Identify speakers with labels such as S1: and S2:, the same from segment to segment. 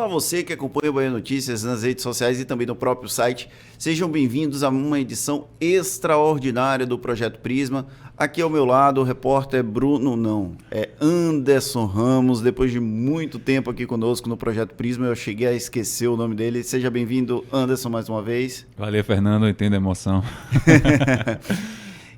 S1: Olá você que acompanha o Bahia Notícias nas redes sociais e também no próprio site. Sejam bem-vindos a uma edição extraordinária do Projeto Prisma. Aqui ao meu lado o repórter Anderson Ramos. Depois de muito tempo aqui conosco no Projeto Prisma, eu cheguei a esquecer o nome dele. Seja bem-vindo, Anderson, mais uma vez.
S2: Valeu, Fernando, eu entendo a emoção.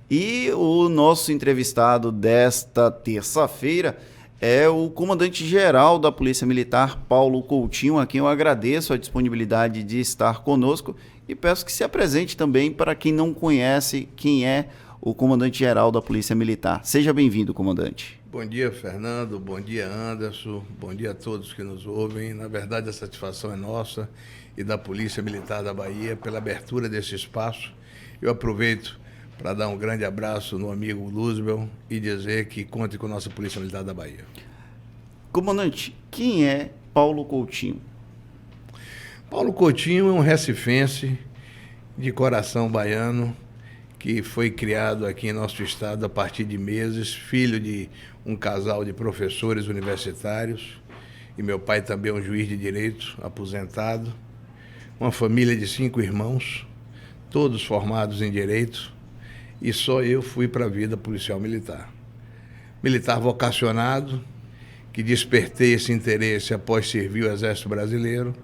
S1: E o nosso entrevistado desta terça-feira é o comandante-geral da Polícia Militar, Paulo Coutinho, a quem eu agradeço a disponibilidade de estar conosco e peço que se apresente também para quem não conhece quem é o comandante-geral da Polícia Militar. Seja bem-vindo, comandante.
S3: Bom dia, Fernando. Bom dia, Anderson. Bom dia a todos que nos ouvem. Na verdade, a satisfação é nossa e da Polícia Militar da Bahia pela abertura desse espaço. Eu aproveito para dar um grande abraço no amigo Luzbel e dizer que conte com a nossa Polícia Militar da Bahia.
S1: Comandante, quem é Paulo Coutinho?
S3: Paulo Coutinho é um recifense de coração baiano que foi criado aqui em nosso estado a partir de meses, filho de um casal de professores universitários, e meu pai também é um juiz de direito, aposentado, uma família de 5 irmãos, todos formados em direito, e só eu fui para a vida policial militar. Militar vocacionado, que despertei esse interesse após servir o Exército Brasileiro.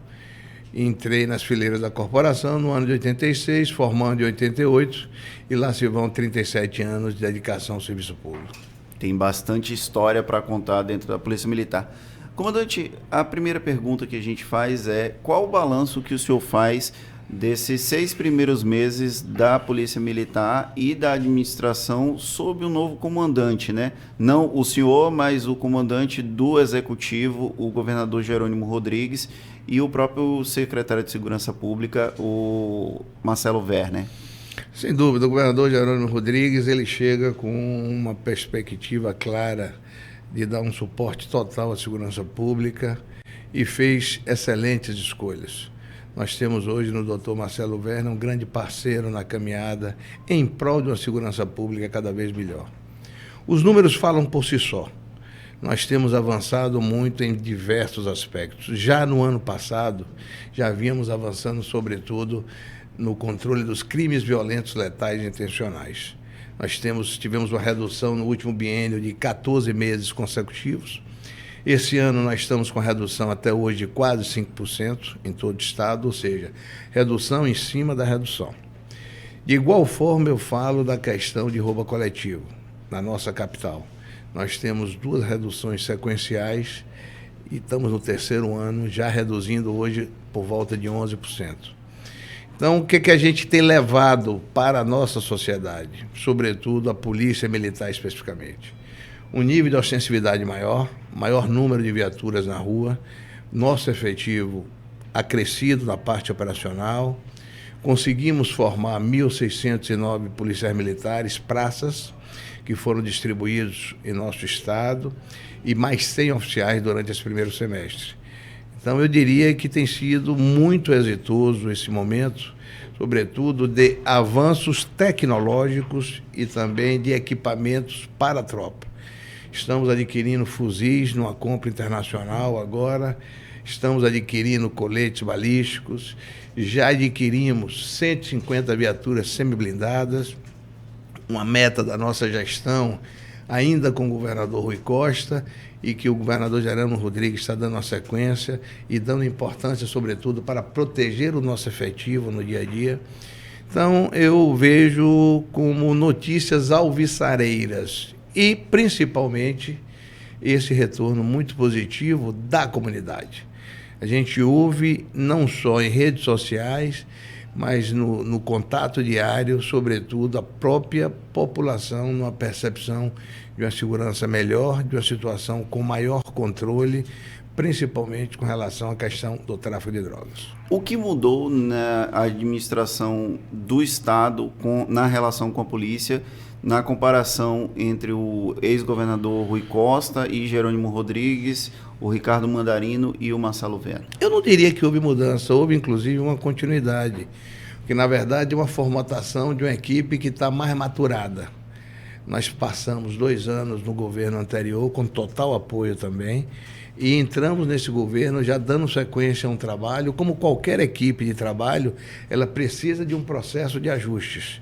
S3: Entrei nas fileiras da corporação no ano de 86, formando em 88, e lá se vão 37 anos de dedicação ao serviço público.
S1: Tem bastante história para contar dentro da Polícia Militar. Comandante, a primeira pergunta que a gente faz é: qual o balanço que o senhor faz desses 6 primeiros meses da Polícia Militar e da administração sob o novo comandante, né? Não o senhor, mas o comandante do Executivo, o governador Jerônimo Rodrigues, e o próprio secretário de Segurança Pública, o Marcelo Werner.
S3: Sem dúvida, o governador Jerônimo Rodrigues, ele chega com uma perspectiva clara de dar um suporte total à segurança pública e fez excelentes escolhas. Nós temos hoje no Dr. Marcelo Werner um grande parceiro na caminhada em prol de uma segurança pública cada vez melhor. Os números falam por si só. Nós temos avançado muito em diversos aspectos. Já no ano passado, já vínhamos avançando, sobretudo, no controle dos crimes violentos, letais e intencionais. Nós tivemos uma redução no último biênio de 14 meses consecutivos. Esse ano nós estamos com redução até hoje de quase 5% em todo o estado, ou seja, redução em cima da redução. De igual forma eu falo da questão de roubo coletivo na nossa capital. Nós temos 2 reduções sequenciais e estamos no 3º ano, já reduzindo hoje por volta de 11%. Então, o que a gente tem levado para a nossa sociedade, sobretudo a Polícia Militar especificamente? Um nível de ostensividade maior número de viaturas na rua, nosso efetivo acrescido na parte operacional, conseguimos formar 1.609 policiais militares, praças, que foram distribuídos em nosso estado, e mais 100 oficiais durante esse primeiro semestre. Então, eu diria que tem sido muito exitoso esse momento, sobretudo de avanços tecnológicos e também de equipamentos para a tropa. Estamos adquirindo fuzis numa compra internacional agora, estamos adquirindo coletes balísticos, já adquirimos 150 viaturas semi-blindadas, uma meta da nossa gestão, ainda com o governador Rui Costa, e que o governador Jerônimo Rodrigues está dando uma sequência e dando importância, sobretudo, para proteger o nosso efetivo no dia a dia. Então, eu vejo como notícias alvissareiras e, principalmente, esse retorno muito positivo da comunidade. A gente ouve não só em redes sociais, mas no contato diário, sobretudo, a própria população numa percepção de uma segurança melhor, de uma situação com maior controle, principalmente com relação à questão do tráfico de drogas.
S1: O que mudou na administração do Estado na relação com a polícia, na comparação entre o ex-governador Rui Costa e Jerônimo Rodrigues, o Ricardo Mandarino e o Marcelo Werner?
S3: Eu não diria que houve mudança, houve inclusive uma continuidade, que na verdade é uma formatação de uma equipe que está mais maturada. Nós passamos 2 anos no governo anterior, com total apoio também, E entramos nesse governo já dando sequência a um trabalho. Como qualquer equipe de trabalho, ela precisa de um processo de ajustes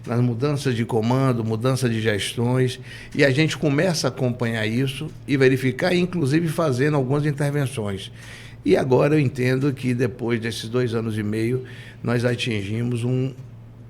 S3: nas mudanças de comando, mudança de gestões, e a gente começa a acompanhar isso e verificar, inclusive fazendo algumas intervenções. E agora eu entendo que depois desses 2 anos e meio, nós atingimos um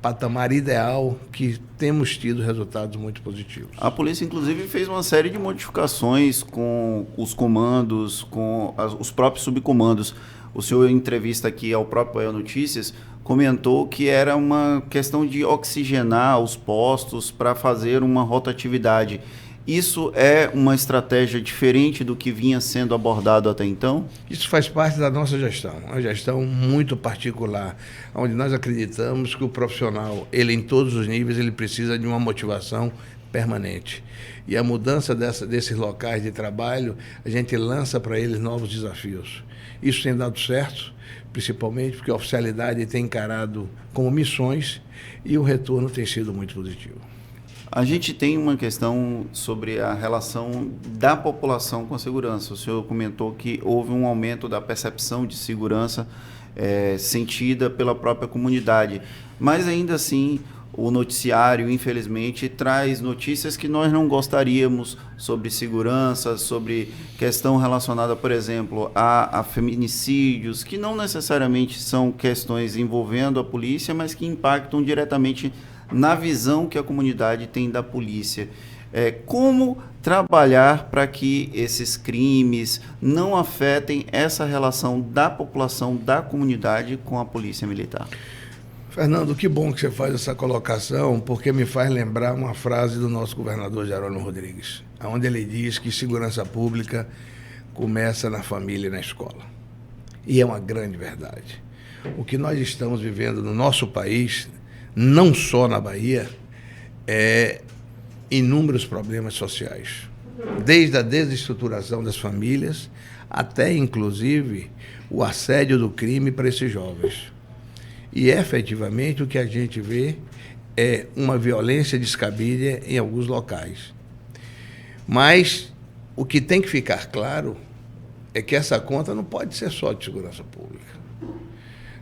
S3: patamar ideal que temos tido resultados muito positivos.
S1: A polícia, inclusive, fez uma série de modificações com os comandos, com os próprios subcomandos. O senhor, em entrevista aqui ao próprio El Notícias, comentou que era uma questão de oxigenar os postos para fazer uma rotatividade. Isso é uma estratégia diferente do que vinha sendo abordado até então?
S3: Isso faz parte da nossa gestão, uma gestão muito particular, onde nós acreditamos que o profissional, ele em todos os níveis, ele precisa de uma motivação permanente. E a mudança desses locais de trabalho, a gente lança para eles novos desafios. Isso tem dado certo, principalmente porque a oficialidade tem encarado como missões e o retorno tem sido muito positivo.
S1: A gente tem uma questão sobre a relação da população com a segurança. O senhor comentou que houve um aumento da percepção de segurança sentida pela própria comunidade, mas ainda assim o noticiário, infelizmente, traz notícias que nós não gostaríamos sobre segurança, sobre questão relacionada, por exemplo, a feminicídios, que não necessariamente são questões envolvendo a polícia, mas que impactam diretamente na visão que a comunidade tem da polícia. Como trabalhar para que esses crimes não afetem essa relação da população, da comunidade com a polícia militar?
S3: Fernando, que bom que você faz essa colocação, porque me faz lembrar uma frase do nosso governador Jerônimo Rodrigues, onde ele diz que segurança pública começa na família e na escola. E é uma grande verdade. O que nós estamos vivendo no nosso país, não só na Bahia, é inúmeros problemas sociais. Desde a desestruturação das famílias, até, inclusive, o assédio do crime para esses jovens. E, efetivamente, o que a gente vê é uma violência descabida em alguns locais. Mas o que tem que ficar claro é que essa conta não pode ser só de segurança pública.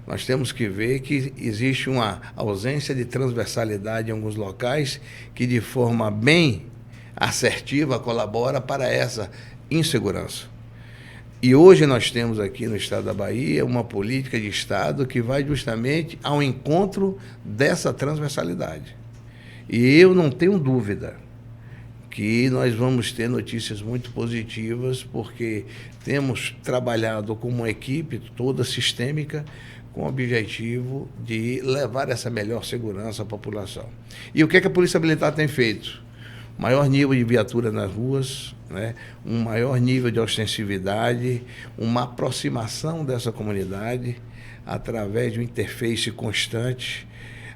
S3: Nós temos que ver que existe uma ausência de transversalidade em alguns locais que, de forma bem assertiva, colabora para essa insegurança. E hoje nós temos aqui no estado da Bahia uma política de Estado que vai justamente ao encontro dessa transversalidade. E eu não tenho dúvida que nós vamos ter notícias muito positivas, porque temos trabalhado como uma equipe toda sistêmica com o objetivo de levar essa melhor segurança à população. E o que a Polícia Militar tem feito? Maior nível de viatura nas ruas, né? Um maior nível de ostensividade, uma aproximação dessa comunidade através de um interface constante.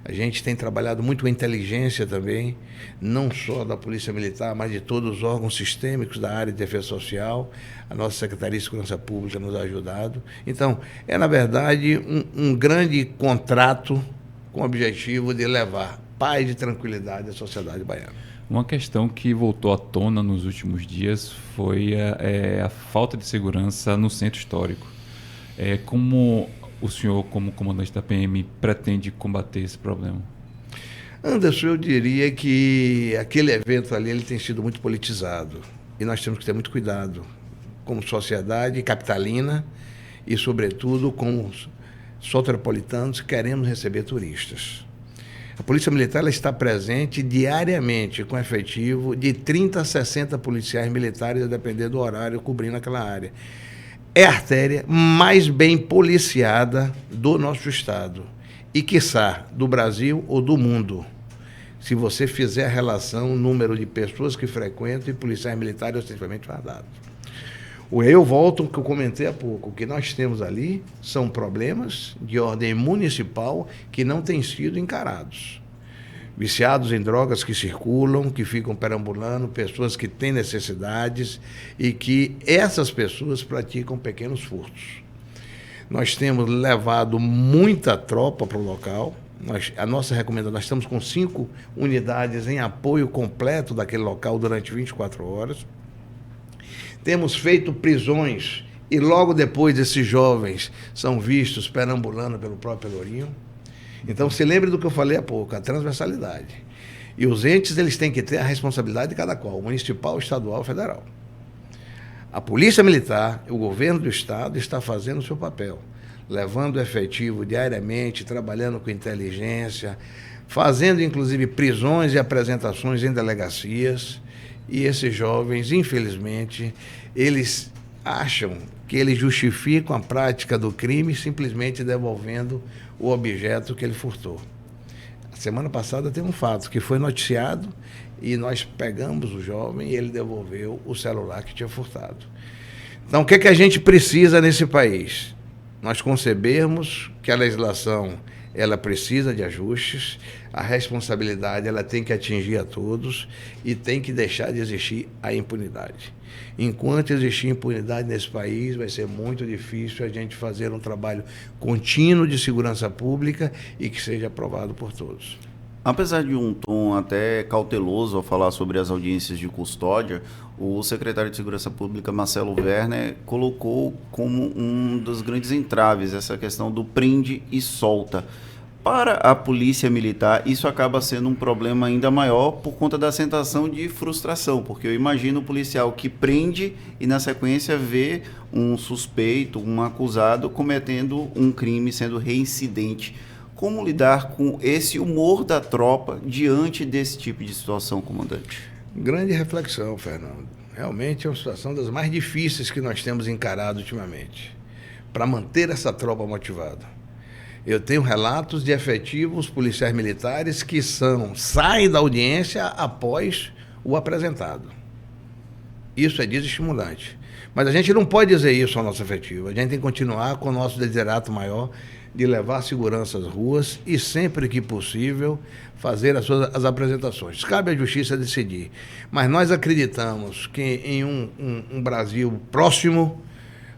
S3: A gente tem trabalhado muito com inteligência também, não só da Polícia Militar, mas de todos os órgãos sistêmicos da área de defesa social. A nossa Secretaria de Segurança Pública nos ajudado. Então, na verdade, um grande contrato com o objetivo de levar paz e tranquilidade à sociedade baiana.
S2: Uma questão que voltou à tona nos últimos dias foi a falta de segurança no centro histórico. Como o senhor, como comandante da PM, pretende combater esse problema?
S3: Anderson, eu diria que aquele evento ali ele tem sido muito politizado e nós temos que ter muito cuidado como sociedade capitalina e, sobretudo, como soteropolitanos que queremos receber turistas. A Polícia Militar ela está presente diariamente com efetivo de 30 a 60 policiais militares, a depender do horário, cobrindo aquela área. É a artéria mais bem policiada do nosso estado e, quiçá, do Brasil ou do mundo, se você fizer a relação número de pessoas que frequentam e policiais militares ostensivamente fardados. Eu volto ao que eu comentei há pouco. O que nós temos ali são problemas de ordem municipal que não têm sido encarados. Viciados em drogas que circulam, que ficam perambulando, pessoas que têm necessidades e que essas pessoas praticam pequenos furtos. Nós temos levado muita tropa para o local. A nossa recomendação, nós estamos com 5 unidades em apoio completo daquele local durante 24 horas. temos feito prisões e logo depois esses jovens são vistos perambulando pelo próprio Pelourinho. Então, se lembre do que eu falei há pouco, a transversalidade. E os entes, eles têm que ter a responsabilidade de cada qual, municipal, estadual, federal. A Polícia Militar, o governo do Estado está fazendo o seu papel, levando efetivo diariamente, trabalhando com inteligência, fazendo inclusive prisões e apresentações em delegacias. E esses jovens, infelizmente, eles acham que eles justificam a prática do crime simplesmente devolvendo o objeto que ele furtou. Semana passada tem um fato que foi noticiado e nós pegamos o jovem e ele devolveu o celular que tinha furtado. Então, o que é que a gente precisa nesse país? Nós concebermos que a legislação ela precisa de ajustes, a responsabilidade ela tem que atingir a todos e tem que deixar de existir a impunidade. Enquanto existir impunidade nesse país, vai ser muito difícil a gente fazer um trabalho contínuo de segurança pública e que seja aprovado por todos.
S1: Apesar de um tom até cauteloso ao falar sobre as audiências de custódia, o secretário de Segurança Pública, Marcelo Werner, colocou como um dos grandes entraves essa questão do prende e solta. Para a Polícia Militar, isso acaba sendo um problema ainda maior por conta da sensação de frustração, porque eu imagino o policial que prende e, na sequência, vê um suspeito, um acusado cometendo um crime, sendo reincidente. Como lidar com esse humor da tropa diante desse tipo de situação, comandante?
S3: Grande reflexão, Fernando. Realmente é uma situação das mais difíceis que nós temos encarado ultimamente, para manter essa tropa motivada. Eu tenho relatos de efetivos policiais militares que saem da audiência após o apresentado. Isso é desestimulante. Mas a gente não pode dizer isso ao nosso efetivo. A gente tem que continuar com o nosso desiderato maior de levar segurança às ruas e, sempre que possível, fazer as apresentações. Cabe à Justiça decidir. Mas nós acreditamos que em um Brasil próximo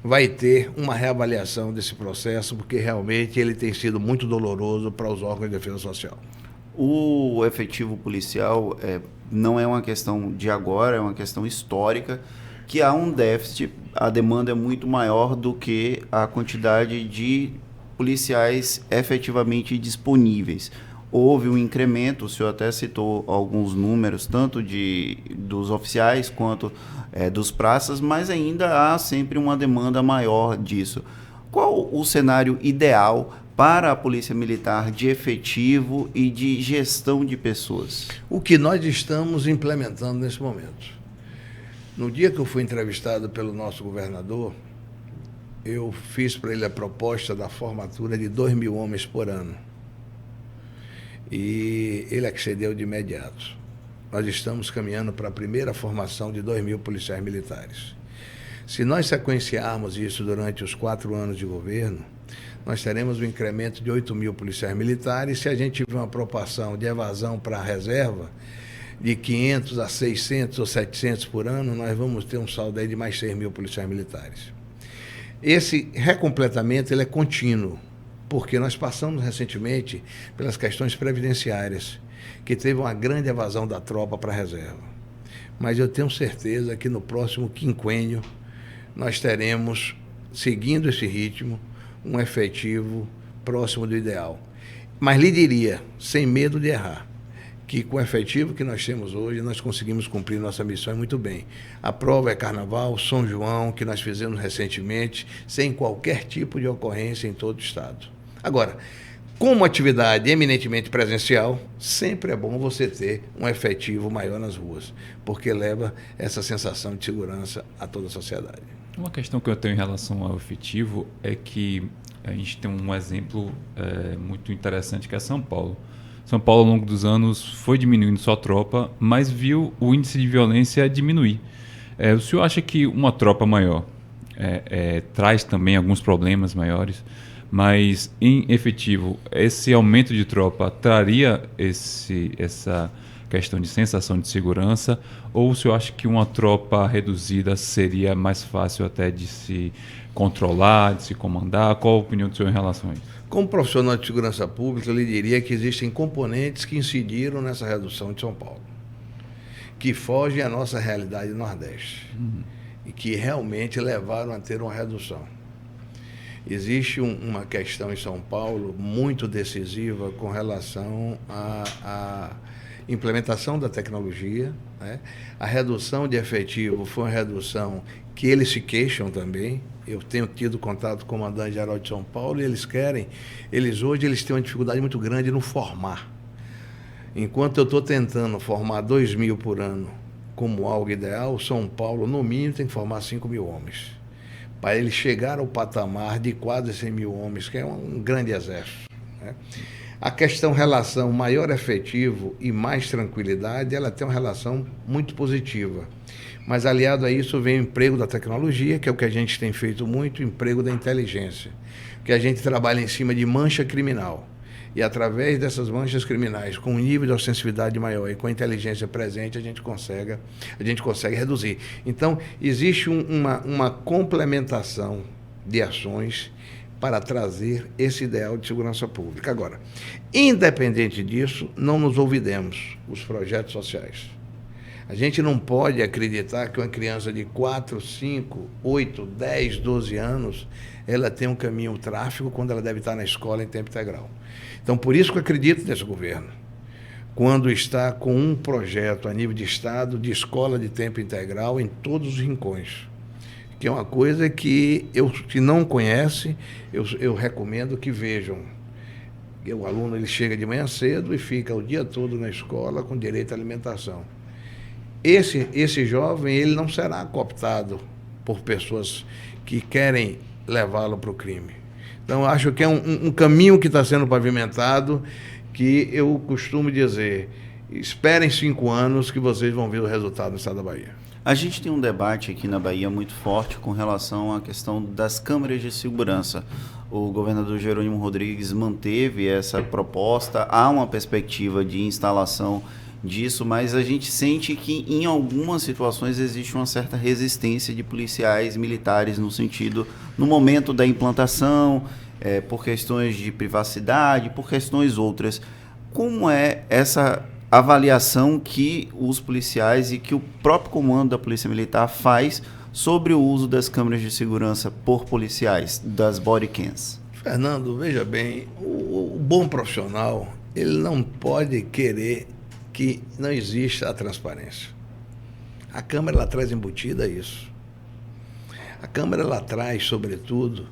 S3: vai ter uma reavaliação desse processo, porque realmente ele tem sido muito doloroso para os órgãos de defesa social.
S1: O efetivo policial não é uma questão de agora, é uma questão histórica, que há um déficit, a demanda é muito maior do que a quantidade de policiais efetivamente disponíveis. Houve um incremento, o senhor até citou alguns números, tanto dos oficiais quanto dos praças, mas ainda há sempre uma demanda maior disso. Qual o cenário ideal para a Polícia Militar de efetivo e de gestão de pessoas?
S3: O que nós estamos implementando nesse momento. No dia que eu fui entrevistado pelo nosso governador, eu fiz para ele a proposta da formatura de 2.000 homens por ano. E ele accedeu de imediato. Nós estamos caminhando para a primeira formação de 2.000 policiais militares. Se nós sequenciarmos isso durante os 4 anos de governo, nós teremos um incremento de 8.000 policiais militares. Se a gente tiver uma proporção de evasão para a reserva de 500 a 600 ou 700 por ano, nós vamos ter um saldo aí de mais 6.000 policiais militares. Esse recompletamento ele é contínuo, porque nós passamos recentemente pelas questões previdenciárias, que teve uma grande evasão da tropa para a reserva. Mas eu tenho certeza que no próximo quinquênio nós teremos, seguindo esse ritmo, um efetivo próximo do ideal. Mas lhe diria, sem medo de errar, que com o efetivo que nós temos hoje, nós conseguimos cumprir nossa missão muito bem. A prova é Carnaval, São João, que nós fizemos recentemente, sem qualquer tipo de ocorrência em todo o estado. Agora, como atividade eminentemente presencial, sempre é bom você ter um efetivo maior nas ruas, porque leva essa sensação de segurança a toda a sociedade.
S2: Uma questão que eu tenho em relação ao efetivo é que a gente tem um exemplo muito interessante, que é São Paulo. São Paulo, ao longo dos anos, foi diminuindo sua tropa, mas viu o índice de violência diminuir. O senhor acha que uma tropa maior traz também alguns problemas maiores, mas, em efetivo, esse aumento de tropa traria essa questão de sensação de segurança, ou o senhor acha que uma tropa reduzida seria mais fácil até de se controlar, de se comandar? Qual a opinião do senhor em relação a isso?
S3: Como profissional de segurança pública, eu lhe diria que existem componentes que incidiram nessa redução de São Paulo, que fogem à nossa realidade do Nordeste. e que realmente levaram a ter uma redução. Existe uma questão em São Paulo muito decisiva com relação à implementação da tecnologia, né? A redução de efetivo foi uma redução que eles se queixam também. Eu tenho tido contato com o comandante-geral de São Paulo e eles hoje têm uma dificuldade muito grande no formar. Enquanto eu estou tentando formar 2.000 por ano como algo ideal, São Paulo, no mínimo, tem que formar 5.000 homens. Para ele chegar ao patamar de quase 100.000 homens, que é um grande exército, né? A questão relação maior efetivo e mais tranquilidade, ela tem uma relação muito positiva. Mas aliado a isso vem o emprego da tecnologia, que é o que a gente tem feito muito, o emprego da inteligência, que a gente trabalha em cima de mancha criminal. E através dessas manchas criminais, com um nível de ostensividade maior e com a inteligência presente, a gente consegue reduzir. Então, existe uma complementação de ações para trazer esse ideal de segurança pública. Agora, independente disso, não nos olvidemos os projetos sociais. A gente não pode acreditar que uma criança de 4, 5, 8, 10, 12 anos, ela tem um caminho tráfico quando ela deve estar na escola em tempo integral. Então, por isso que eu acredito nesse governo, quando está com um projeto a nível de Estado de escola de tempo integral em todos os rincões, que é uma coisa que se não conhece, eu recomendo que vejam. O aluno ele chega de manhã cedo e fica o dia todo na escola com direito à alimentação. Esse jovem ele não será cooptado por pessoas que querem levá-lo para o crime. Então, acho que é um caminho que está sendo pavimentado, que eu costumo dizer, esperem 5 anos que vocês vão ver o resultado no estado da Bahia.
S1: A gente tem um debate aqui na Bahia muito forte com relação à questão das câmeras de segurança. O governador Jerônimo Rodrigues manteve essa proposta, há uma perspectiva de instalação disso, mas a gente sente que em algumas situações existe uma certa resistência de policiais militares no momento da implantação, por questões de privacidade, por questões outras. Como é essa avaliação que os policiais e que o próprio comando da Polícia Militar faz sobre o uso das câmeras de segurança por policiais, das bodycams?
S3: Fernando, veja bem, o bom profissional, ele não pode querer que não exista a transparência. A câmera ela traz embutida isso. A câmera ela traz, sobretudo,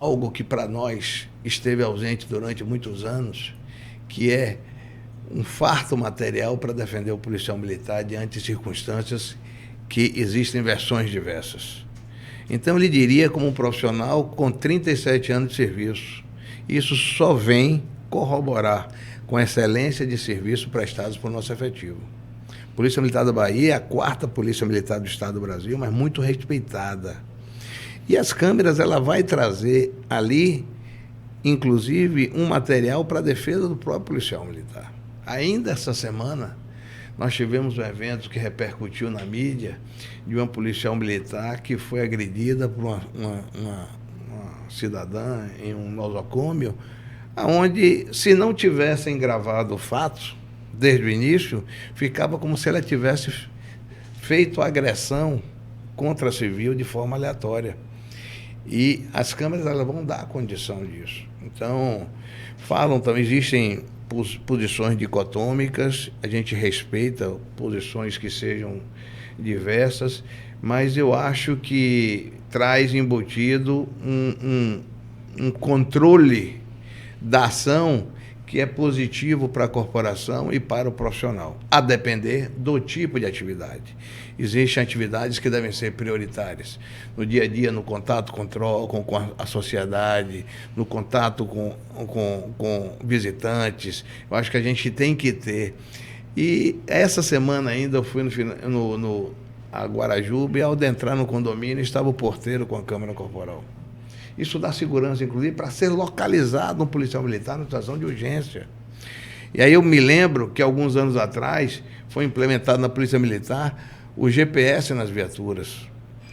S3: algo que para nós esteve ausente durante muitos anos, que é um farto material para defender o policial militar diante de circunstâncias que existem versões diversas. Então, eu lhe diria como um profissional com 37 anos de serviço. Isso só vem corroborar com a excelência de serviço prestados por nosso efetivo. A Polícia Militar da Bahia é a 4ª Polícia Militar do Estado do Brasil, mas muito respeitada. E as câmeras, ela vai trazer ali, inclusive, um material para a defesa do próprio policial militar. Ainda essa semana, nós tivemos um evento que repercutiu na mídia de uma policial militar que foi agredida por uma cidadã em um nosocômio, onde, se não tivessem gravado o fato, desde o início, ficava como se ela tivesse feito agressão contra civil de forma aleatória. E as câmeras elas vão dar condição disso. Então, falam também, existem posições dicotômicas, a gente respeita posições que sejam diversas, mas eu acho que traz embutido um controle da ação que é positivo para a corporação e para o profissional, a depender do tipo de atividade. Existem atividades que devem ser prioritárias. No dia a dia, no contato com a sociedade, no contato com visitantes, eu acho que a gente tem que ter. E essa semana ainda eu fui a Guarajuba e ao adentrar no condomínio estava o porteiro com a câmera corporal. Isso dá segurança, inclusive, para ser localizado um policial militar na situação de urgência. E aí eu me lembro que, alguns anos atrás, foi implementado na Polícia Militar o GPS nas viaturas.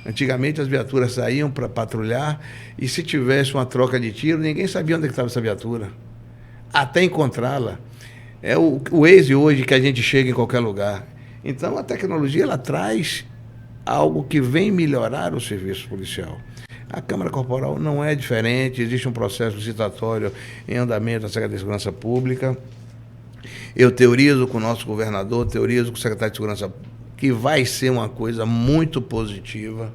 S3: Antigamente, as viaturas saíam para patrulhar e, se tivesse uma troca de tiro, ninguém sabia onde estava essa viatura, até encontrá-la. É o Waze hoje que a gente chega em qualquer lugar. Então, a tecnologia ela traz algo que vem melhorar o serviço policial. A Câmara Corporal não é diferente, existe um processo licitatório em andamento da Secretaria de Segurança Pública. Eu teorizo com o nosso governador, teorizo com o secretário de Segurança Pública, que vai ser uma coisa muito positiva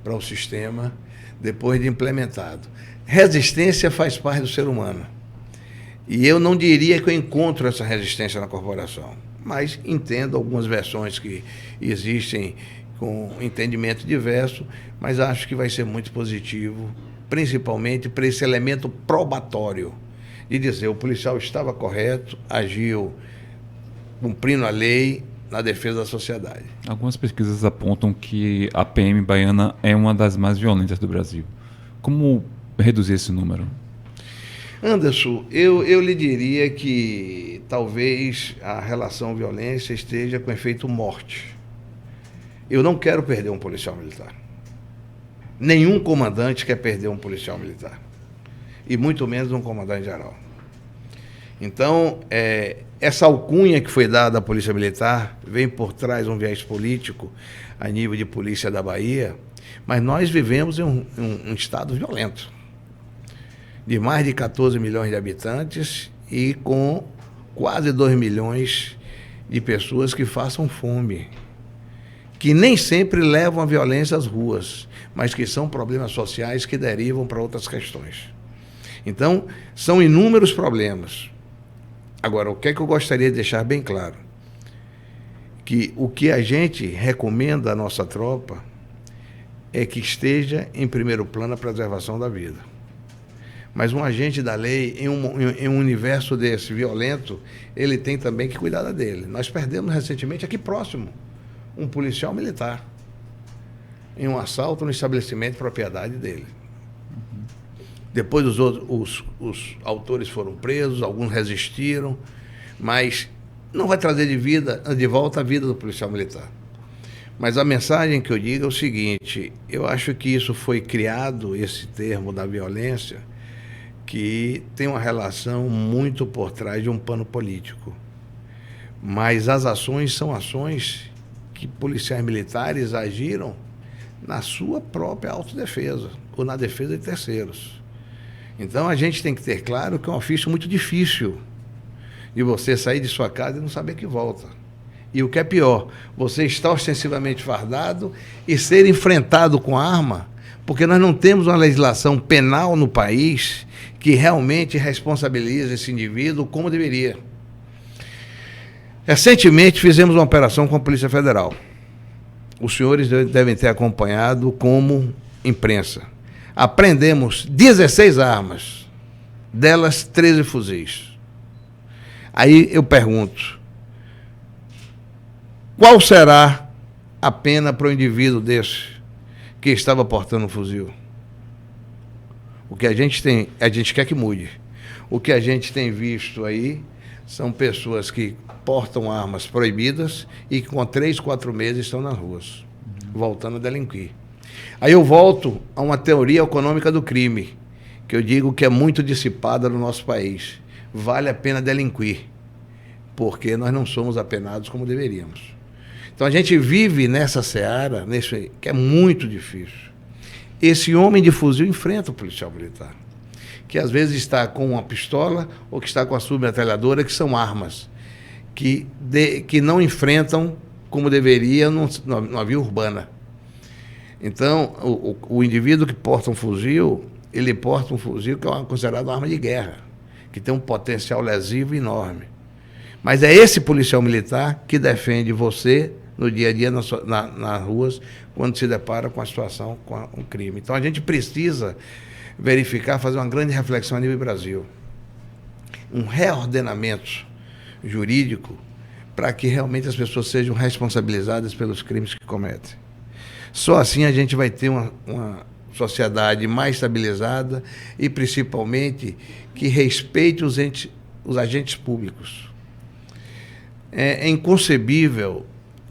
S3: para o sistema depois de implementado. Resistência faz parte do ser humano. E eu não diria que eu encontro essa resistência na corporação, mas entendo algumas versões que existem com entendimento diverso, mas acho que vai ser muito positivo, principalmente para esse elemento probatório, de dizer o policial estava correto, agiu cumprindo a lei na defesa da sociedade.
S2: Algumas pesquisas apontam que a PM baiana é uma das mais violentas do Brasil. Como reduzir esse número?
S3: Anderson, eu lhe diria que talvez a relação violência esteja com efeito morte. Eu não quero perder um policial militar. Nenhum comandante quer perder um policial militar. E muito menos um comandante geral. Então, essa alcunha que foi dada à Polícia Militar vem por trás um viés político a nível de polícia da Bahia, mas nós vivemos em um estado violento, de mais de 14 milhões de habitantes e com quase 2 milhões de pessoas que façam fome, que nem sempre levam a violência às ruas, mas que são problemas sociais que derivam para outras questões. Então, são inúmeros problemas. Agora, o que é que eu gostaria de deixar bem claro? Que o que a gente recomenda à nossa tropa é que esteja em primeiro plano a preservação da vida. Mas um agente da lei, em um universo desse violento, ele tem também que cuidar da dele. Nós perdemos recentemente, aqui próximo, um policial militar em um assalto no estabelecimento de propriedade dele. Depois os autores foram presos, alguns resistiram, mas não vai trazer de volta a vida do policial militar. Mas a mensagem que eu digo é o seguinte: eu acho que isso foi criado, esse termo da violência, que tem uma relação muito por trás de um pano político. Mas as ações são ações que policiais militares agiram na sua própria autodefesa ou na defesa de terceiros. Então a gente tem que ter claro que é um ofício muito difícil de você sair de sua casa e não saber que volta. E o que é pior, você está ostensivamente fardado e ser enfrentado com arma, porque nós não temos uma legislação penal no país que realmente responsabiliza esse indivíduo como deveria. Recentemente fizemos uma operação com a Polícia Federal. Os senhores devem ter acompanhado como imprensa. Apreendemos 16 armas, delas 13 fuzis. Aí eu pergunto, qual será a pena para o indivíduo desse que estava portando um fuzil? O que a gente quer que mude. O que a gente tem visto aí são pessoas que portam armas proibidas e que com 3, 4 meses estão nas ruas, voltando a delinquir. Aí eu volto a uma teoria econômica do crime, que eu digo que é muito dissipada no nosso país. Vale a pena delinquir, porque nós não somos apenados como deveríamos. Então a gente vive nessa seara, que é muito difícil. Esse homem de fuzil enfrenta o policial militar, que às vezes está com uma pistola ou que está com a submetralhadora, que são armas, que não enfrentam como deveria na via urbana. Então, o indivíduo que porta um fuzil, ele porta um fuzil que é considerado uma arma de guerra, que tem um potencial lesivo enorme. Mas é esse policial militar que defende você no dia a dia nas ruas, quando se depara com a situação, com um crime. Então, a gente precisa verificar, fazer uma grande reflexão a nível Brasil. Um reordenamento jurídico para que realmente as pessoas sejam responsabilizadas pelos crimes que cometem. Só assim a gente vai ter uma sociedade mais estabilizada e, principalmente, que respeite os agentes públicos. É inconcebível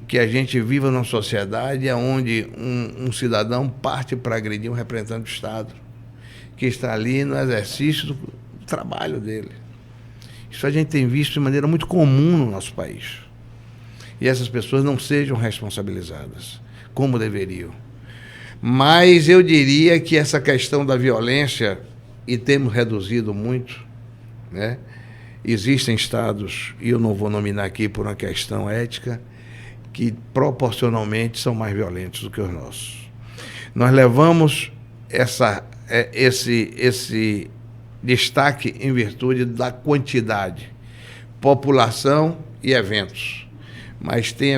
S3: que a gente viva numa sociedade onde um cidadão parte para agredir um representante do Estado, que está ali no exercício do trabalho dele. Isso a gente tem visto de maneira muito comum no nosso país. E essas pessoas não sejam responsabilizadas. como deveriam. Mas eu diria que essa questão da violência, e temos reduzido muito, né? Existem estados, e eu não vou nominar aqui por uma questão ética, que proporcionalmente são mais violentos do que os nossos. Nós levamos esse destaque em virtude da quantidade, população e eventos. Mas tem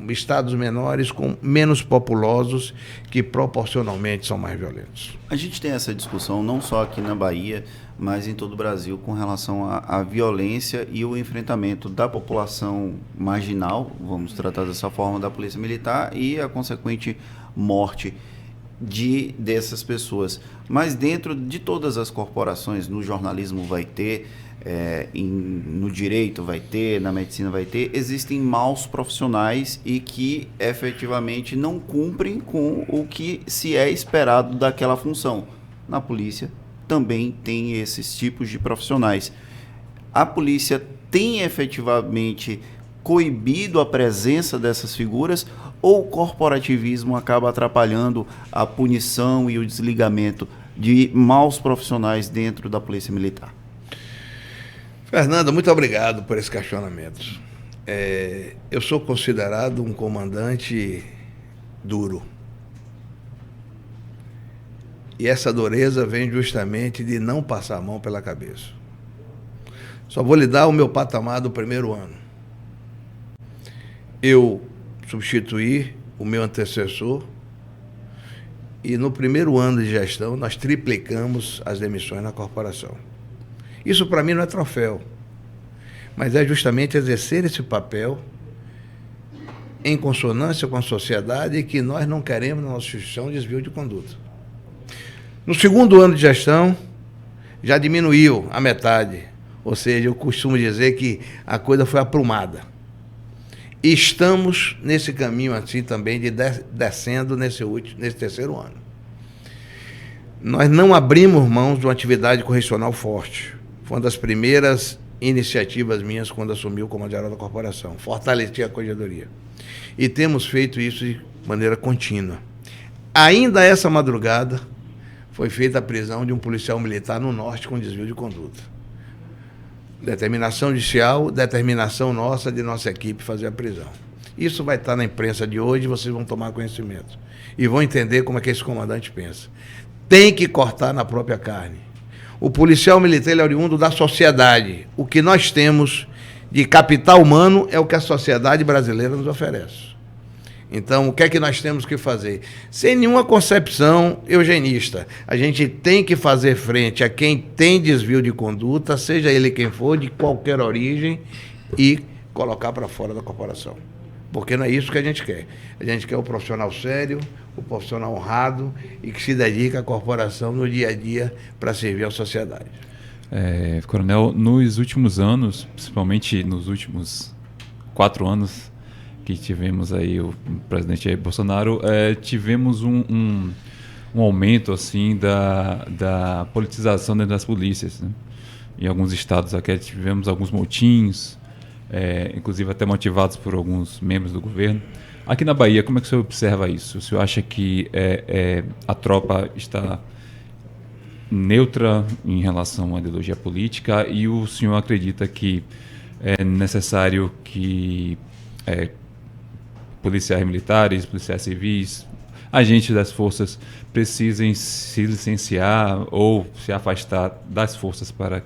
S3: estados menores com menos populosos que proporcionalmente são mais violentos.
S1: A gente tem essa discussão não só aqui na Bahia, mas em todo o Brasil com relação à violência e o enfrentamento da população marginal, vamos tratar dessa forma, da Polícia Militar e a consequente morte dessas pessoas. Mas dentro de todas as corporações, no jornalismo vai ter, no direito vai ter, na medicina vai ter, existem maus profissionais e que efetivamente não cumprem com o que se é esperado daquela função. Na polícia também tem esses tipos de profissionais. A polícia tem efetivamente coibido a presença dessas figuras ou o corporativismo acaba atrapalhando a punição e o desligamento de maus profissionais dentro da Polícia Militar?
S3: Fernando, muito obrigado por esse questionamento. Eu sou considerado um comandante duro. E essa dureza vem justamente de não passar a mão pela cabeça. Só vou lhe dar o meu patamar do primeiro ano. Eu substituí o meu antecessor e no primeiro ano de gestão nós triplicamos as demissões na corporação. Isso para mim não é troféu, mas é justamente exercer esse papel em consonância com a sociedade e que nós não queremos na nossa instituição desvio de conduta. No segundo ano de gestão, já diminuiu a metade, ou seja, eu costumo dizer que a coisa foi aprumada. E estamos nesse caminho assim também de descendo nesse terceiro ano. Nós não abrimos mãos de uma atividade correcional forte. Foi uma das primeiras iniciativas minhas quando assumi o comando geral da corporação. Fortalecer a corregedoria. E temos feito isso de maneira contínua. Ainda essa madrugada, foi feita a prisão de um policial militar no norte com desvio de conduta. Determinação judicial, determinação nossa, de nossa equipe, fazer a prisão. Isso vai estar na imprensa de hoje, vocês vão tomar conhecimento. E vão entender como é que esse comandante pensa. Tem que cortar na própria carne. O policial militar ele é oriundo da sociedade. O que nós temos de capital humano é o que a sociedade brasileira nos oferece. Então, o que é que nós temos que fazer? Sem nenhuma concepção eugenista. A gente tem que fazer frente a quem tem desvio de conduta, seja ele quem for, de qualquer origem, e colocar para fora da corporação. Porque não é isso que a gente quer. A gente quer o profissional sério, o profissional honrado e que se dedica à corporação no dia a dia para servir a sociedade.
S2: Coronel, nos últimos anos, principalmente nos últimos 4 anos, que tivemos aí o presidente Jair Bolsonaro, tivemos um aumento assim da politização dentro das polícias, né? Em alguns estados aqui tivemos alguns motins, inclusive até motivados por alguns membros do governo. Aqui na Bahia, como é que o senhor observa isso? O senhor acha que a tropa está neutra em relação à ideologia política e o senhor acredita que é necessário que policiais militares, policiais civis, agentes das forças precisem se licenciar ou se afastar das forças para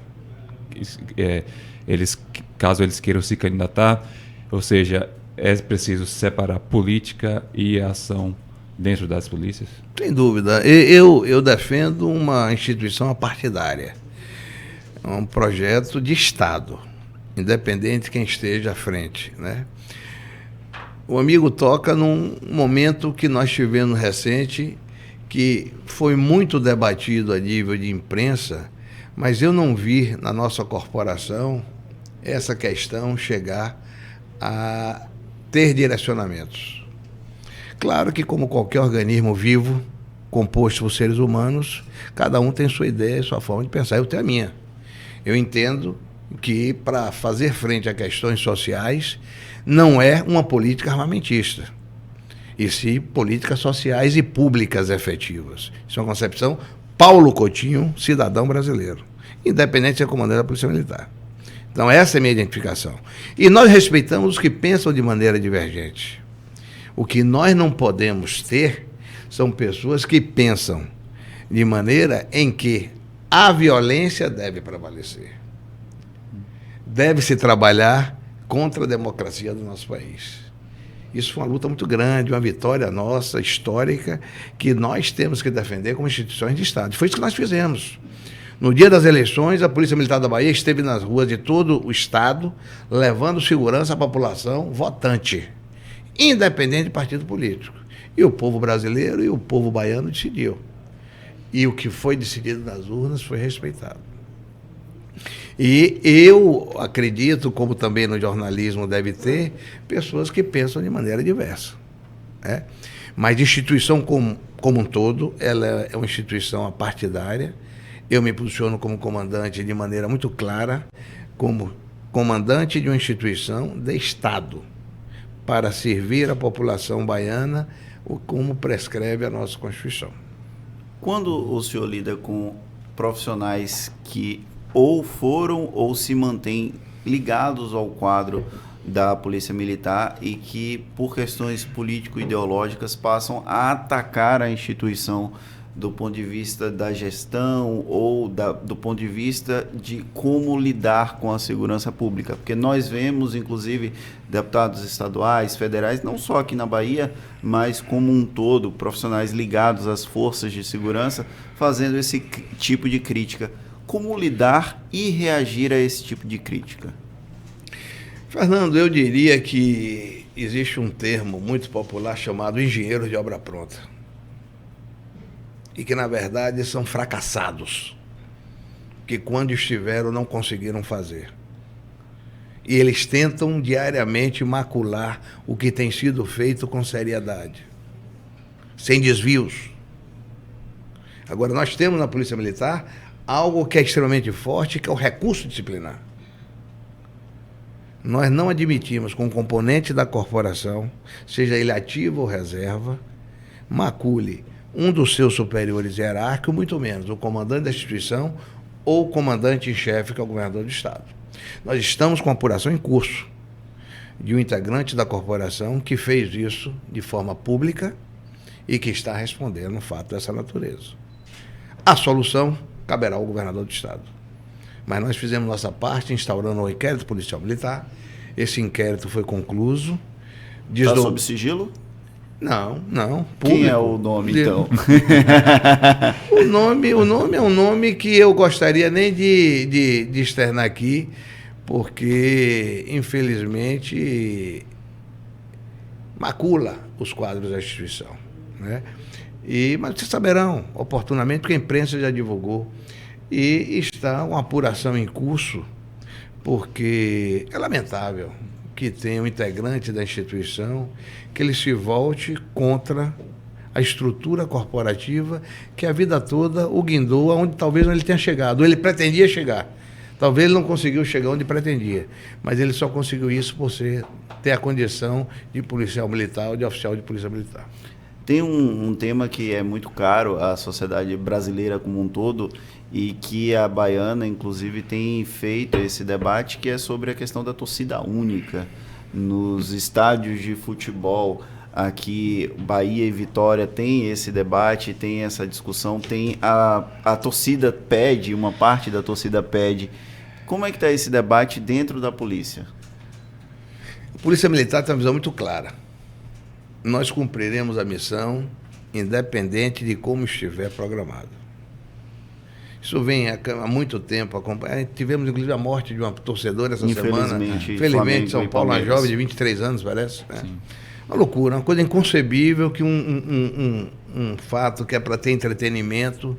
S2: caso eles queiram se candidatar? Ou seja, é preciso separar política e ação dentro das polícias?
S3: Sem dúvida. Eu defendo uma instituição apartidária. É um projeto de Estado, independente de quem esteja à frente, né? O amigo toca num momento que nós tivemos recente, que foi muito debatido a nível de imprensa, mas eu não vi na nossa corporação essa questão chegar a ter direcionamentos. Claro que, como qualquer organismo vivo, composto por seres humanos, cada um tem sua ideia, sua forma de pensar. Eu tenho a minha. Eu entendo que, para fazer frente a questões sociais, não é uma política armamentista. e sim políticas sociais e públicas efetivas. Isso é uma concepção Paulo Coutinho, cidadão brasileiro, independente de ser comandante da Polícia Militar. Então essa é a minha identificação. E nós respeitamos os que pensam de maneira divergente. O que nós não podemos ter são pessoas que pensam de maneira em que a violência deve prevalecer. Deve-se trabalhar contra a democracia do nosso país. Isso foi uma luta muito grande, uma vitória nossa, histórica, que nós temos que defender como instituições de Estado. Foi isso que nós fizemos. No dia das eleições, a Polícia Militar da Bahia esteve nas ruas de todo o Estado, levando segurança à população votante, independente de partido político. E o povo brasileiro e o povo baiano decidiu. E o que foi decidido nas urnas foi respeitado. E eu acredito, como também no jornalismo deve ter, pessoas que pensam de maneira diversa, né? Mas a instituição como um todo, ela é uma instituição apartidária. Eu me posiciono como comandante de maneira muito clara, como comandante de uma instituição de Estado, para servir a população baiana, como prescreve a nossa Constituição.
S1: Quando o senhor lida com profissionais que ou foram ou se mantêm ligados ao quadro da Polícia Militar e que, por questões político-ideológicas, passam a atacar a instituição do ponto de vista da gestão ou do ponto de vista de como lidar com a segurança pública, porque nós vemos, inclusive, deputados estaduais, federais, não só aqui na Bahia, mas como um todo, profissionais ligados às forças de segurança, fazendo esse tipo de crítica. Como lidar e reagir a esse tipo de crítica?
S3: Fernando, eu diria que existe um termo muito popular chamado engenheiro de obra pronta. E que, na verdade, são fracassados, que quando estiveram não conseguiram fazer. E eles tentam diariamente macular o que tem sido feito com seriedade, sem desvios. Agora, nós temos na Polícia Militar algo que é extremamente forte, que é o recurso disciplinar. Nós não admitimos que um componente da corporação, seja ele ativo ou reserva, macule um dos seus superiores hierárquicos, muito menos o comandante da instituição ou o comandante em chefe, que é o governador do Estado. Nós estamos com a apuração em curso de um integrante da corporação que fez isso de forma pública e que está respondendo um fato dessa natureza. A solução caberá ao governador do Estado. Mas nós fizemos nossa parte, instaurando um inquérito policial militar. Esse inquérito foi concluído.
S1: Está sob sigilo?
S3: Não. Público.
S1: Quem é o nome, então?
S3: O nome é um nome que eu gostaria nem de externar aqui, porque, infelizmente, macula os quadros da instituição, né? Mas vocês saberão oportunamente, porque a imprensa já divulgou. E está uma apuração em curso, porque é lamentável que tenha um integrante da instituição que ele se volte contra a estrutura corporativa que a vida toda o guindou aonde talvez ele tenha chegado, ou ele pretendia chegar. Talvez ele não conseguiu chegar onde pretendia, mas ele só conseguiu isso por ter a condição de policial militar ou de oficial de polícia militar.
S1: Tem um tema que é muito caro à sociedade brasileira como um todo e que a baiana, inclusive, tem feito esse debate, que é sobre a questão da torcida única nos estádios de futebol. Aqui, Bahia e Vitória tem esse debate, tem essa discussão, tem a torcida pede, uma parte da torcida pede. Como é que está esse debate dentro da polícia?
S3: A Polícia Militar tem uma visão muito clara. Nós cumpriremos a missão independente de como estiver programado. Isso vem há muito tempo acompanhando. Tivemos, inclusive, a morte de uma torcedora essa semana. Infelizmente, São Paulo, uma jovem de 23 anos, parece. Né? Uma loucura, uma coisa inconcebível que um fato que é para ter entretenimento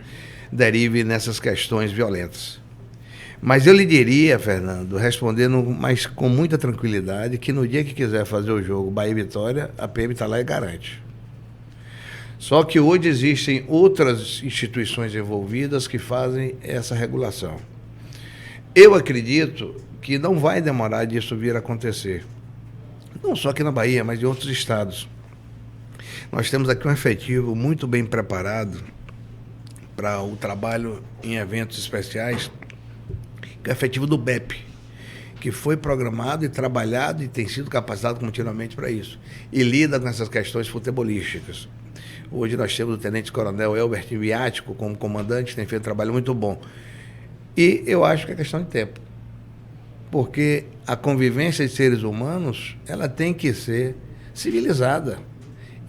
S3: derive nessas questões violentas. Mas eu lhe diria, Fernando, respondendo, mas com muita tranquilidade, que no dia que quiser fazer o jogo Bahia e Vitória, a PM está lá e garante. Só que hoje existem outras instituições envolvidas que fazem essa regulação. Eu acredito que não vai demorar disso vir a acontecer. Não só aqui na Bahia, mas em outros estados. Nós temos aqui um efetivo muito bem preparado para o trabalho em eventos especiais, que é o efetivo do BEP, que foi programado e trabalhado e tem sido capacitado continuamente para isso. E lida com essas questões futebolísticas. Hoje nós temos o tenente-coronel Elbert Viático como comandante, tem feito um trabalho muito bom. E eu acho que é questão de tempo. Porque a convivência de seres humanos, ela tem que ser civilizada.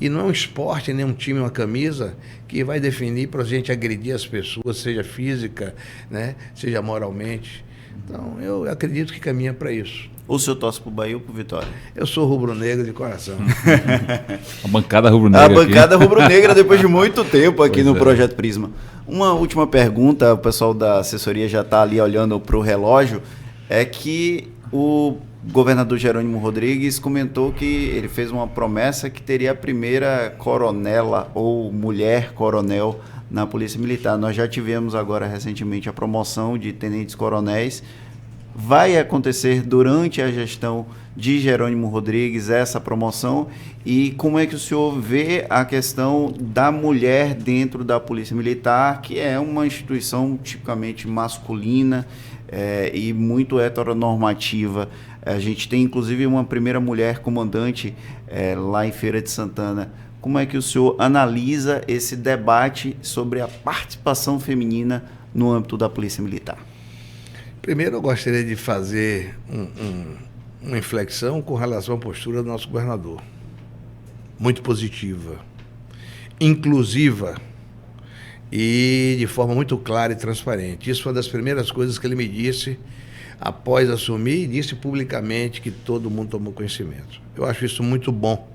S3: E não é um esporte, nem um time, uma camisa, que vai definir para a gente agredir as pessoas, seja física, né, seja moralmente. Então, eu acredito que caminha para isso.
S1: O senhor torce para o Bahia ou para o Vitória?
S3: Eu sou rubro-negro de coração.
S2: A bancada rubro-negra.
S1: A bancada rubro-negra depois de muito tempo aqui
S2: Pois
S1: no
S2: é.
S1: Projeto Prisma. Uma última pergunta, o pessoal da assessoria já está ali olhando para o relógio, é que o governador Jerônimo Rodrigues comentou que ele fez uma promessa que teria a primeira coronela ou mulher coronel na Polícia Militar. Nós já tivemos agora recentemente a promoção de tenentes-coronéis. Vai acontecer durante a gestão de Jerônimo Rodrigues essa promoção? E como é que o senhor vê a questão da mulher dentro da Polícia Militar, que é uma instituição tipicamente masculina e muito heteronormativa? A gente tem inclusive uma primeira mulher comandante lá em Feira de Santana. Como é que o senhor analisa esse debate sobre a participação feminina no âmbito da Polícia Militar?
S3: Primeiro, eu gostaria de fazer uma inflexão com relação à postura do nosso governador. Muito positiva, inclusiva e de forma muito clara e transparente. Isso foi uma das primeiras coisas que ele me disse após assumir, e disse publicamente que todo mundo tomou conhecimento. Eu acho isso muito bom,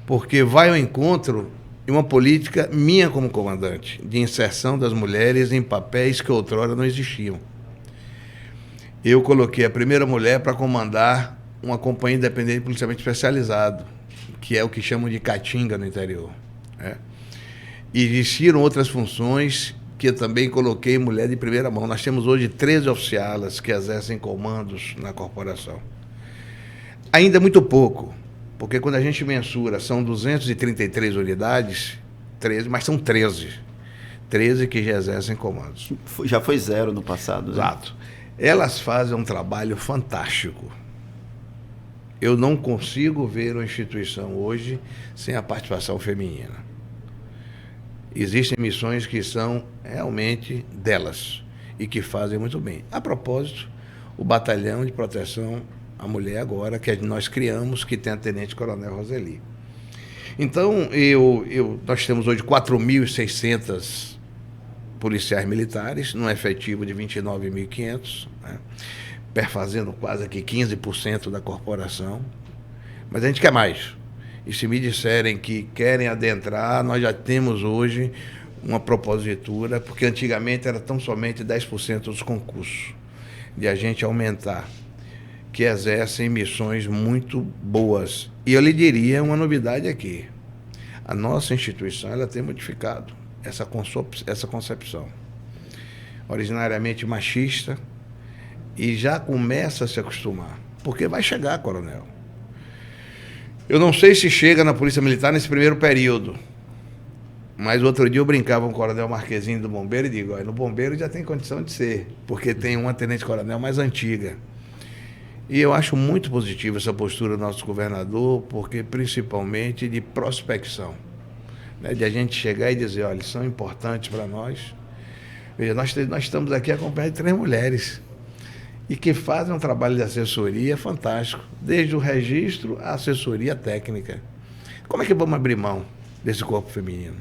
S3: porque vai ao encontro de uma política minha como comandante, de inserção das mulheres em papéis que outrora não existiam. Eu coloquei a primeira mulher para comandar uma companhia independente de policiamento especializado, que é o que chamam de Caatinga no interior. Né? E existiram outras funções que eu também coloquei mulher de primeira mão. Nós temos hoje 13 oficialas que exercem comandos na corporação. Ainda é muito pouco, porque quando a gente mensura, são 233 unidades, 13, mas são 13. 13 que já exercem comandos.
S1: Já foi 0 no passado. Né?
S3: Exato. Elas fazem um trabalho fantástico. Eu não consigo ver uma instituição hoje sem a participação feminina. Existem missões que são realmente delas e que fazem muito bem. A propósito, o Batalhão de Proteção à Mulher agora, que nós criamos, que tem a Tenente Coronel Roseli. Então, nós temos hoje 4.600 policiais militares, num efetivo de 29.500, né? Perfazendo quase aqui 15% da corporação. Mas a gente quer mais. E se me disserem que querem adentrar, nós já temos hoje uma propositura, porque antigamente era tão somente 10% dos concursos, de a gente aumentar, que exercem missões muito boas. E eu lhe diria uma novidade aqui. A nossa instituição ela tem modificado essa concepção, originariamente machista, e já começa a se acostumar, porque vai chegar, coronel. Eu não sei se chega na Polícia Militar nesse primeiro período, mas outro dia eu brincava com o coronel Marquezinho do Bombeiro e digo, olha, no Bombeiro já tem condição de ser, porque tem uma tenente-coronel mais antiga. E eu acho muito positiva essa postura do nosso governador, porque principalmente de prospecção. De a gente chegar e dizer, olha, são importantes para nós. Veja, nós estamos aqui acompanhados de 3 mulheres e que fazem um trabalho de assessoria fantástico, desde o registro à assessoria técnica. Como é que vamos abrir mão desse corpo feminino?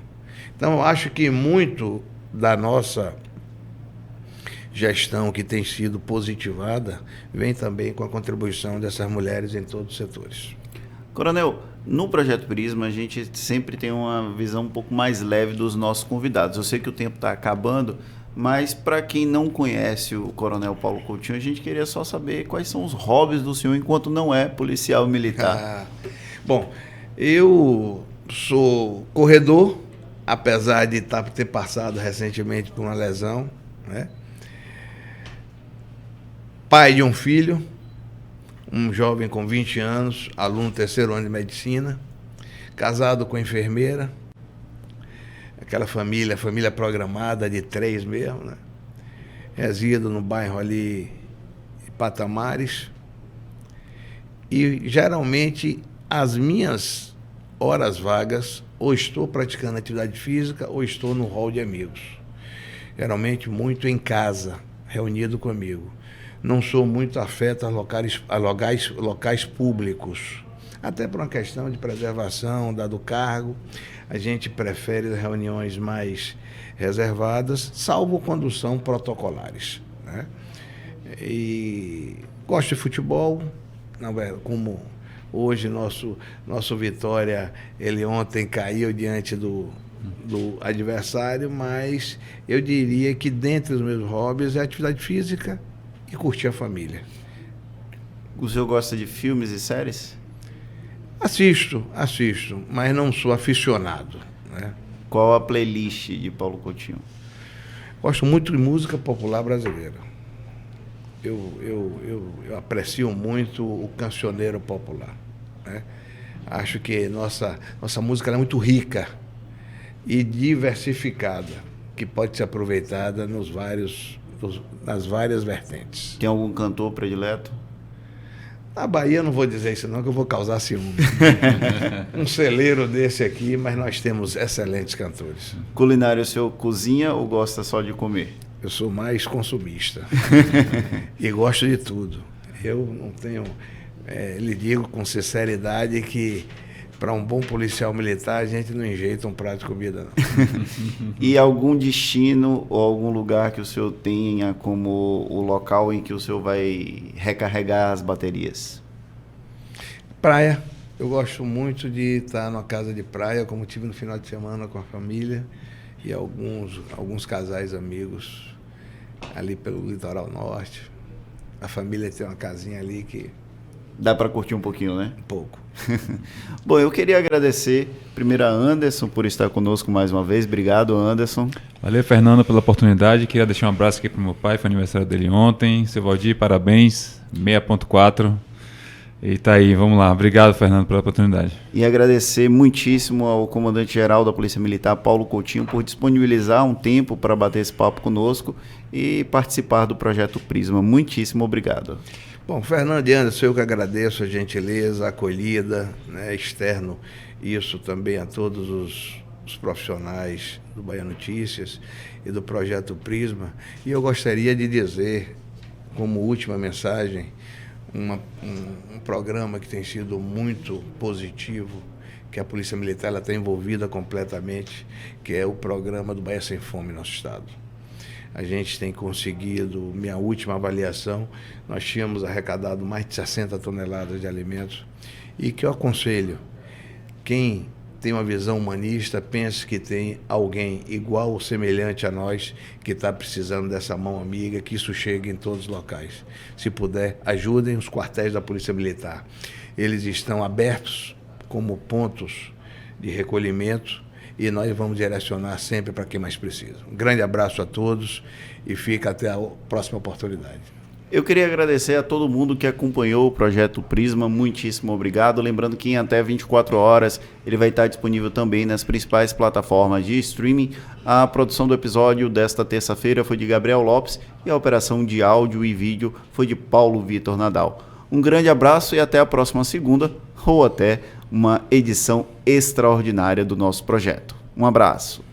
S3: Então, eu acho que muito da nossa gestão, que tem sido positivada, vem também com a contribuição dessas mulheres em todos os setores.
S1: Coronel, no Projeto Prisma a gente sempre tem uma visão um pouco mais leve dos nossos convidados. Eu sei que o tempo está acabando, mas para quem não conhece o Coronel Paulo Coutinho, a gente queria só saber quais são os hobbies do senhor enquanto não é policial militar.
S3: Bom, eu sou corredor, apesar de ter passado recentemente por uma lesão, né? Pai de um filho, um jovem com 20 anos, aluno do 3º ano de medicina, casado com enfermeira, aquela família programada de 3 mesmo, né? Resido no bairro ali, Patamares, e geralmente as minhas horas vagas ou estou praticando atividade física ou estou no hall de amigos. Geralmente muito em casa, reunido comigo. Não sou muito afeto a locais públicos, até por uma questão de preservação, dado o cargo. A gente prefere reuniões mais reservadas, salvo quando são protocolares, né? E gosto de futebol, como hoje nosso Vitória, ele ontem caiu diante do adversário, mas eu diria que dentre os meus hobbies é atividade física e curtir a família.
S1: O senhor gosta de filmes e séries?
S3: Assisto, mas não sou aficionado, né?
S1: Qual a playlist de Paulo Coutinho?
S3: Gosto muito de música popular brasileira. Eu aprecio muito o cancioneiro popular, né? Acho que nossa música é muito rica e diversificada, que pode ser aproveitada nas várias vertentes.
S1: Tem algum cantor predileto?
S3: Na Bahia eu não vou dizer isso não, que eu vou causar ciúme. Um celeiro desse aqui, mas nós temos excelentes cantores.
S1: Culinário, o senhor cozinha ou gosta só de comer?
S3: Eu sou mais consumista e gosto de tudo. Eu não tenho... lhe digo com sinceridade que para um bom policial militar a gente não enjeita um prato de comida, não.
S1: E algum destino ou algum lugar que o senhor tenha como o local em que o senhor vai recarregar as baterias?
S3: Praia. Eu gosto muito de estar numa casa de praia, como tive no final de semana com a família e alguns casais amigos ali pelo litoral norte. A família tem uma casinha ali que...
S1: Dá para curtir um pouquinho, né?
S3: Um pouco.
S1: Bom, eu queria agradecer primeiro a Anderson por estar conosco mais uma vez. Obrigado, Anderson.
S2: Valeu, Fernando, pela oportunidade. Queria deixar um abraço aqui para o meu pai, foi aniversário dele ontem. Seu Valdir, parabéns, 6.4. E tá aí, vamos lá. Obrigado, Fernando, pela oportunidade.
S1: E agradecer muitíssimo ao comandante-geral da Polícia Militar, Paulo Coutinho, por disponibilizar um tempo para bater esse papo conosco e participar do Projeto Prisma. Muitíssimo obrigado.
S3: Bom, Fernando e Anderson, eu que agradeço a gentileza, a acolhida, né, externo isso também a todos os profissionais do Bahia Notícias e do Projeto Prisma. E eu gostaria de dizer, como última mensagem, um programa que tem sido muito positivo, que a Polícia Militar está envolvida completamente, que é o programa do Bahia Sem Fome no nosso estado. A gente tem conseguido, minha última avaliação, nós tínhamos arrecadado mais de 60 toneladas de alimentos e que eu aconselho, quem tem uma visão humanista, pense que tem alguém igual ou semelhante a nós que está precisando dessa mão amiga, que isso chegue em todos os locais. Se puder, ajudem os quartéis da Polícia Militar. Eles estão abertos como pontos de recolhimento e nós vamos direcionar sempre para quem mais precisa. Um grande abraço a todos e fica até a próxima oportunidade.
S1: Eu queria agradecer a todo mundo que acompanhou o Projeto Prisma, muitíssimo obrigado. Lembrando que em até 24 horas ele vai estar disponível também nas principais plataformas de streaming. A produção do episódio desta terça-feira foi de Gabriel Lopes e a operação de áudio e vídeo foi de Paulo Vitor Nadal. Um grande abraço e até a próxima segunda ou até uma edição extraordinária do nosso projeto. Um abraço.